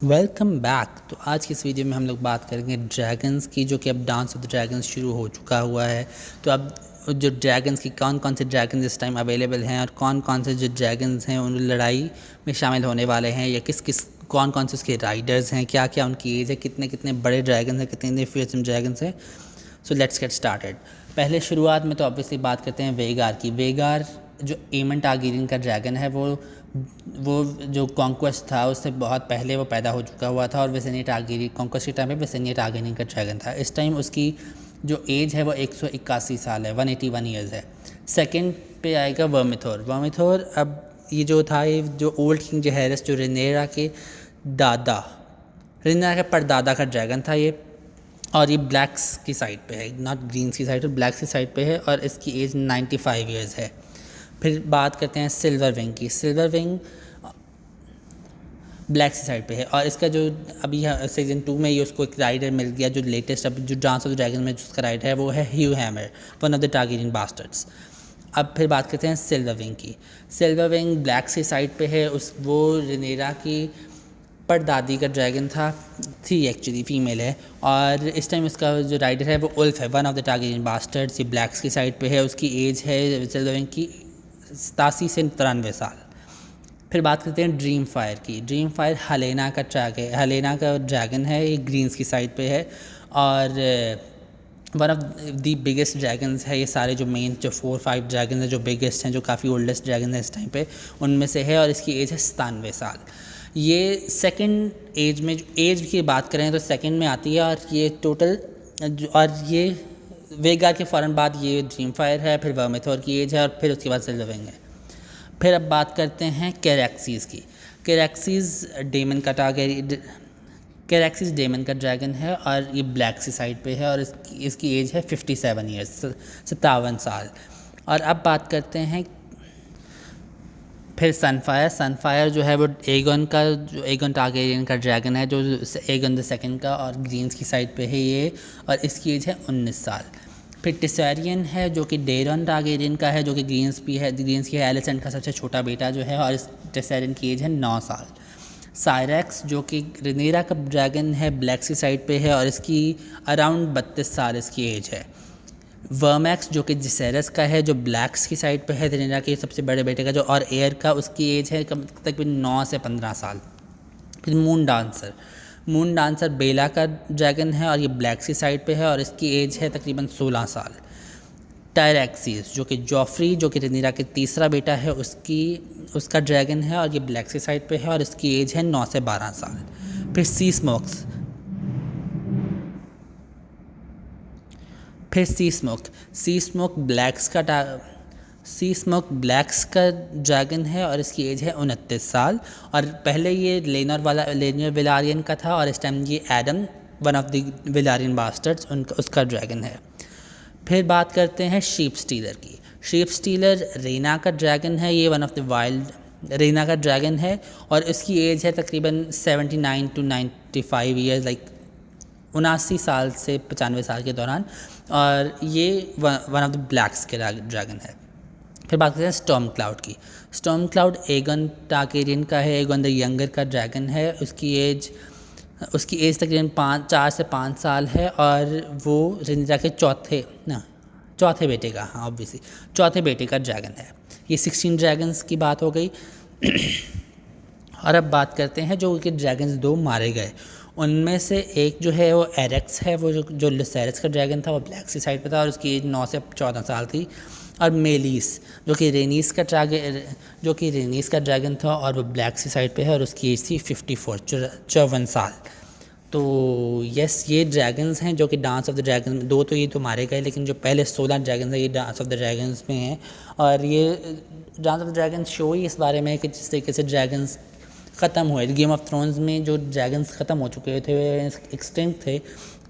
Welcome back. तो आज की इस वीडियो में हम लोग बात करेंगे ड्रैगन्स की, जो कि अब डांस ऑफ द ड्रैगन्स शुरू हो चुका हुआ है। तो अब जो ड्रैगन्स की कौन कौन से ड्रैगन्स इस टाइम अवेलेबल हैं और कौन कौन से जो ड्रैगन्स हैं उन लड़ाई में शामिल होने वाले हैं, या किस किस कौन कौन से उसके राइडर्स हैं, क्या क्या उनकी एज है, कितने कितने बड़े ड्रैगन्स हैं, कितने फेयरसम ड्रैगन्स हैं। So let's get started. पहले शुरुआत में तो ऑब्वियसली बात करते हैं वेगार की। वेगार जो एमन टारगेरियन का ड्रैगन है, वो जो कॉन्क्वेस्ट था उससे बहुत पहले वो पैदा हो चुका हुआ था, और विसेनियर टारगेरियन कॉन्क्वेस्ट के टाइम पे विसेनियर टारगेरियन का ड्रैगन था। इस टाइम उसकी जो एज है वो 181 साल है, 181 ईयर्स है। सेकंड पे आएगा वर्मिथोर। वर्मिथोर अब ये जो था, ये जो ओल्ड किंग जहेरस, जो रेनेरा के दादा, रेनेरा के परदादा का ड्रैगन था ये, और ये ब्लैक्स की साइड पे है, नॉट ग्रीन्स की साइड पर, ब्लैक्स की साइड पे है, और इसकी एज 95 ईयर्स है। फिर बात करते हैं सिल्वर विंग की। सिल्वर विंग ब्लैक की साइड पे है, और इसका जो अभी सीजन 2 में ही उसको एक राइडर मिल गया, जो लेटेस्ट अब जो डांस ऑफ द ड्रैगन में जिसका राइडर है वो है Hugh Hammer, one of the Targaryen bastards. अब फिर बात करते हैं सिल्वर विंग की। सिल्वर विंग ब्लैक की साइड पे है, वो रिनेरा की परदादी का ड्रैगन थी एक्चुअली फीमेल है, और इस टाइम इसका जो राइडर है वो उल्फ है, one of the Targaryen bastards. ये ब्लैक्स की साइड पे है, उसकी एज है सिल्वर विंग की 87 से 93 साल। फिर बात करते हैं ड्रीम फायर की। ड्रीम फायर हलेना का ड्रैगन है, ये ग्रीन्स की साइड पे है, और one of the biggest dragons है। ये सारे जो मेन जो 4-5 ड्रैगन हैं जो बिगेस्ट हैं, जो काफ़ी ओल्डेस्ट ड्रैगन हैं इस टाइम पे, उनमें से है, और इसकी एज है 97 साल। ये सेकंड एज में, जो एज की बात करें तो सेकंड में आती है, और ये टोटल और ये वेगा के फ़ौरन बाद ये ड्रीम फायर है, फिर वर्मिथोर की एज है, और फिर उसके बाद सिल्वर विंग है। फिर अब बात करते हैं कैरेक्सीज की। कैरेक्सीज डेमन का ड्रैगन है, और ये ब्लैक की साइड पे है, और इसकी एज है 57 ईयर्स, 57 साल। और अब बात करते हैं फिर सनफायर जो है वो एगन टारगेरियन का ड्रैगन है, जो एगन द सेकंड का, और ग्रीन्स की साइड पे है ये, और इसकी एज है 19 साल। फिर टिसेरियन है, जो कि डेरन टारगेरियन का है, जो कि ग्रीन्स की है, एलिसेंट का सबसे छोटा बेटा जो है, और इस टिसेरियन की एज है 9 साल। साइरेक्स जो कि रिनेरा का ड्रैगन है, ब्लैक की साइड पे है, और इसकी अराउंड 32 साल इसकी एज है। वर्मैक्स जो कि जिसेरस का है, जो ब्लैक्स की साइड पे है, रिनेरा के सबसे बड़े बेटे का, जो और एयर का, उसकी एज है कम तकरीबन 9 से 15 साल। फिर मून डांसर बेला का ड्रैगन है, और ये ब्लैक की साइड पे है, और इसकी एज है तकरीबन 16 साल। टायरेक्सिस जो कि जॉफ्री, जो कि रिनेरा के तीसरा बेटा है, उसका ड्रैगन है, और ये ब्लैक की साइड पे है, और इसकी एज है 9 से 12 साल। फिर सी स्मोक ब्लैक्स का ड्रैगन है, और इसकी एज है 29 साल। और पहले ये लेनर विलारियन का था, और इस टाइम ये Adam, one of the Velaryon bastards, उसका ड्रैगन है। फिर बात करते हैं शीप स्टीलर की। शीप स्टीलर रेना का ड्रैगन है, ये one of the wild Rhaena का ड्रैगन है, और इसकी एज है तकरीबन 79 टू 95 ईयर्स, लाइक 79 साल से 95 साल के दौरान, और ये वन ऑफ द ब्लैक्स के ड्रैगन है। फिर बात करते हैं स्टॉर्म क्लाउड की। स्टॉर्म क्लाउड एगन टारगेरियन का है, एगन द यंगर का ड्रैगन है। उसकी एज तकरीबन 4 से 5 साल है, और वो रिनेरा के चौथे बेटे का, हाँ ऑब्वियसली चौथे बेटे का ड्रैगन है। ये 16 ड्रैगन्स की बात हो गई। और अब बात करते हैं जो कि ड्रैगन्स 2 मारे गए, उनमें से एक जो है वो एरेक्स है, वो जो लसेरस का ड्रैगन था, वो ब्लैक की साइड पे था, और उसकी एज 9 से 14 साल थी। और मेलिस जो कि रेनीस का ड्रैगन था, और वो ब्लैक की साइड पे है, और उसकी एज थी 54 साल। तो यस, ये ड्रैगन्स हैं जो कि डांस ऑफ द ड्रैगन, 2 तो ये तो मारे गए, लेकिन जो पहले 16 ड्रैगन्स हैं ये डांस ऑफ द ड्रैगन्स में हैं। और ये dance of the dragon show ही इस बारे में है कि जिस तरीके से ड्रैगन्स ख़त्म हुए। गेम ऑफ थ्रोन्स में जो ड्रैगन्स ख़त्म हो चुके थे, एक्सटिंक्ट थे,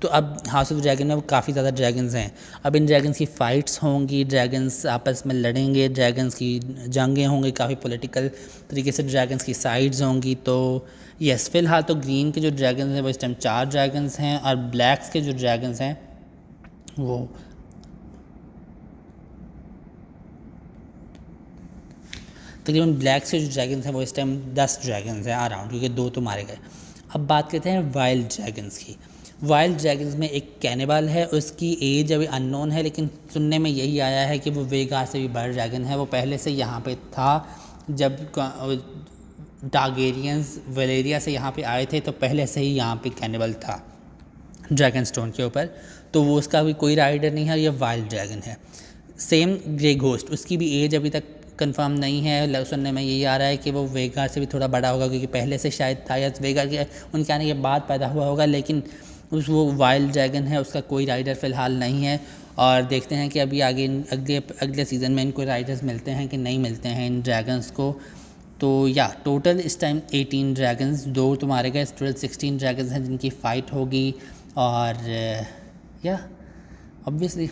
तो अब हाउस ऑफ ड्रैगन में काफ़ी ज़्यादा ड्रैगन्स हैं। अब इन ड्रैगन्स की फ़ाइट्स होंगी, ड्रैगन्स आपस में लड़ेंगे, ड्रैगन्स की जंगें होंगी, काफ़ी पॉलिटिकल तरीके से ड्रैगन्स की साइड्स होंगी। तो यस, फ़िलहाल तो ग्रीन के जो ड्रैगन्स हैं वो इस टाइम 4 ड्रैगन्स हैं, और ब्लैक्स के जो ड्रैगन्स हैं वो तकरीबन ब्लैक से जो ड्रैगन्स हैं वो इस टाइम 10 ड्रैगन्स हैं अराउंड, क्योंकि 2 तो मारे गए। अब बात करते हैं वाइल्ड ड्रैगन्स की। वाइल्ड ड्रैगन्स में एक कैनिबल है, उसकी एज अभी अननोन है, लेकिन सुनने में यही आया है कि वो वेगार से भी बड़ा ड्रैगन है। वो पहले से यहाँ पे था, जब टारगेरियंस वैलेरिया से यहाँ पे आए थे तो पहले से ही यहाँ पे कैनिबल था ड्रैगन स्टोन के ऊपर। तो वो उसका भी कोई राइडर नहीं है, ये वाइल्ड ड्रैगन है। सेम ग्रे घोस्ट, उसकी भी एज अभी तक कंफर्म नहीं है। सुनने में यही आ रहा है कि वो वेगार से भी थोड़ा बड़ा होगा, क्योंकि पहले से शायद था या वेगार के उनके आने के बाद पैदा हुआ होगा, लेकिन वो वाइल्ड ड्रैगन है, उसका कोई राइडर फ़िलहाल नहीं है। और देखते हैं कि अभी आगे अगले सीज़न में इनको राइडर्स मिलते हैं कि नहीं मिलते हैं इन ड्रैगन्स को। तो या टोटल इस टाइम 18 ड्रैगन्स, 2 तो मारे गए, टोटल 16 ड्रैगन्स हैं जिनकी फ़ाइट होगी। और या ऑब्वियसली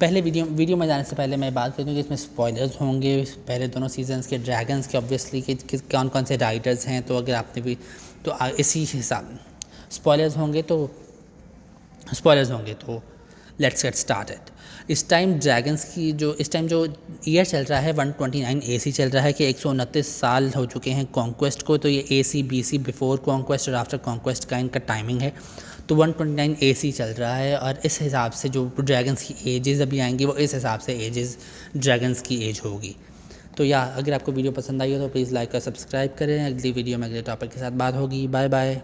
पहले वीडियो में जाने से पहले मैं बात करूँ कि इसमें स्पॉयलर्स होंगे पहले दोनों सीजन्स के ड्रैगन्स के, ऑब्वियसली कि कौन कौन से राइडर्स हैं। तो अगर आपने भी तो इसी हिसाब स्पॉयलर्स होंगे तो लेट्स गेट स्टार्टेड। इस टाइम ड्रैगन्स की इस टाइम जो ईयर चल रहा है 129 AC चल रहा है कि 129 साल हो चुके हैं कॉन्क्वेस्ट को। तो ये AC BC बिफोर कॉन्क्वेस्ट और आफ्टर कॉन्क्वेस्ट का इनका टाइमिंग है। तो 129 AC चल रहा है, और इस हिसाब से जो ड्रैगन्स की एजेस अभी आएंगी वो इस हिसाब से एजेस ड्रैगन्स की एज होगी। तो या अगर आपको वीडियो पसंद आई हो तो प्लीज़ लाइक और सब्सक्राइब करें। अगली वीडियो में अगले टॉपिक के साथ बात होगी। Bye bye.